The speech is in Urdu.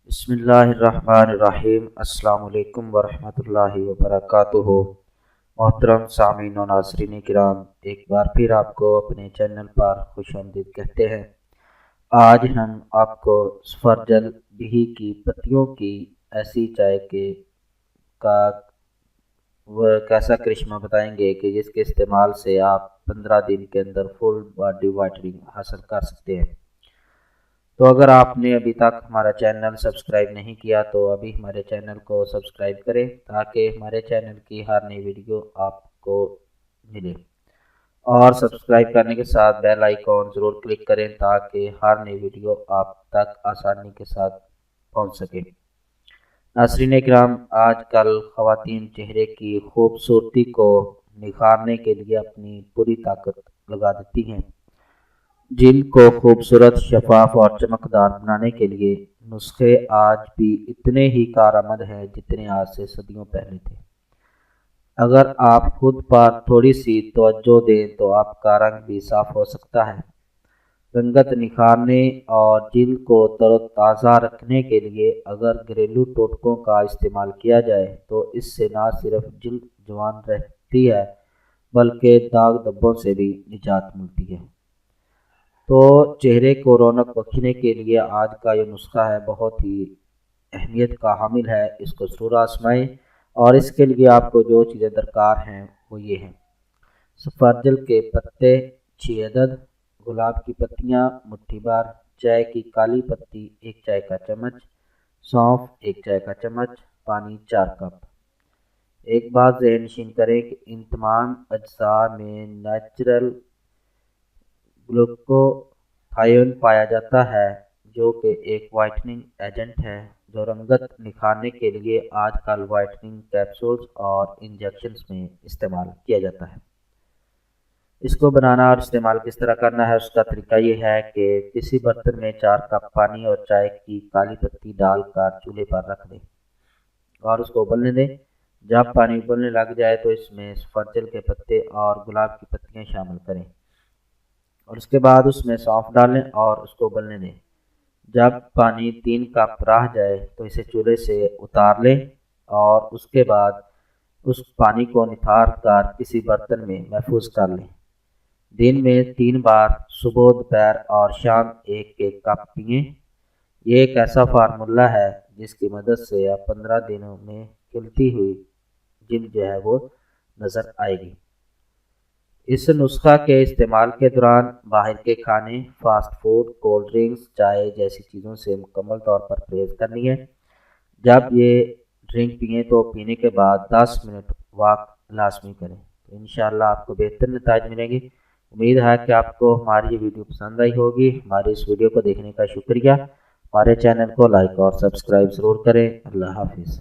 بسم اللہ الرحمن الرحیم۔ السلام علیکم ورحمۃ اللہ وبرکاتہ۔ محترم سامعین و ناظرین کرام، ایک بار پھر آپ کو اپنے چینل پر خوش آمدید کہتے ہیں۔ آج ہم آپ کو سفرجل بہی کی پتیوں کی ایسی چائے کا وہ کیسا کرشمہ بتائیں گے کہ جس کے استعمال سے آپ 15 دن کے اندر فل باڈی وائٹننگ حاصل کر سکتے ہیں۔ تو اگر آپ نے ابھی تک ہمارا چینل سبسکرائب نہیں کیا تو ابھی ہمارے چینل کو سبسکرائب کریں تاکہ ہمارے چینل کی ہر نئی ویڈیو آپ کو ملے، اور سبسکرائب کرنے کے ساتھ بیل آئیکن ضرور کلک کریں تاکہ ہر نئی ویڈیو آپ تک آسانی کے ساتھ پہنچ سکے۔ ناظرین کرام، آج کل خواتین چہرے کی خوبصورتی کو نکھارنے کے لیے اپنی پوری طاقت لگا دیتی ہیں۔ جلد کو خوبصورت، شفاف اور چمکدار بنانے کے لیے نسخے آج بھی اتنے ہی کارآمد ہیں جتنے آج سے صدیوں پہلے تھے۔ اگر آپ خود پر تھوڑی سی توجہ دیں تو آپ کا رنگ بھی صاف ہو سکتا ہے۔ رنگت نکھارنے اور جلد کو تر و تازہ رکھنے کے لیے اگر گھریلو ٹوٹکوں کا استعمال کیا جائے تو اس سے نہ صرف جلد جوان رہتی ہے بلکہ داغ دھبوں سے بھی نجات ملتی ہے۔ تو چہرے کو رونق بخشنے کے لیے آج کا یہ نسخہ ہے بہت ہی اہمیت کا حامل ہے۔ اس کو ضرور آزمائیں، اور اس کے لیے آپ کو جو چیزیں درکار ہیں وہ یہ ہیں: سفرجل کے پتے 6 عدد، گلاب کی پتیاں مٹھی بھر، چائے کی کالی پتی 1 چائے کا چمچ، سونف 1 چائے کا چمچ، پانی 4 کپ۔ ایک بات ذہن نشین کریں کہ ان تمام اجزاء میں نیچرل گلوٹاتھیون پایا جاتا ہے جو کہ ایک وائٹننگ ایجنٹ ہے جو رنگت نکھارنے کے لیے آج کل وائٹننگ کیپسولز اور انجیکشنز میں استعمال کیا جاتا ہے۔ اس کو بنانا اور استعمال کس طرح کرنا ہے، اس کا طریقہ یہ ہے کہ کسی برتن میں 4 کپ پانی اور چائے کی کالی پتی ڈال کر چولہے پر رکھ دیں اور اس کو ابلنے دیں۔ جب پانی ابلنے لگ جائے تو اس میں سفرجل کے پتے اور گلاب کی پتیاں شامل کریں، اور اس کے بعد اس میں سونف ڈالیں اور اس کو ابلنے دیں۔ جب پانی 3 کپ رہ جائے تو اسے چولہے سے اتار لیں اور اس کے بعد اس پانی کو نتھار کر کسی برتن میں محفوظ کر لیں۔ دن میں 3 بار صبح، دوپہر اور شام 1 کپ پئیں۔ یہ ایک ایسا فارمولہ ہے جس کی مدد سے آپ 15 دنوں میں کھلتی ہوئی جلد جو ہے وہ نظر آئے گی۔ اس نسخہ کے استعمال کے دوران باہر کے کھانے، فاسٹ فوڈ، کولڈ ڈرنکس، چائے جیسی چیزوں سے مکمل طور پر پرہیز کرنی ہے۔ جب یہ ڈرنک پئیں تو پینے کے بعد 10 منٹ واک لازمی کریں، تو انشاءاللہ آپ کو بہتر نتائج ملیں گے۔ امید ہے کہ آپ کو ہماری یہ ویڈیو پسند آئی ہوگی۔ ہماری اس ویڈیو کو دیکھنے کا شکریہ۔ ہمارے چینل کو لائک اور سبسکرائب ضرور کریں۔ اللہ حافظ۔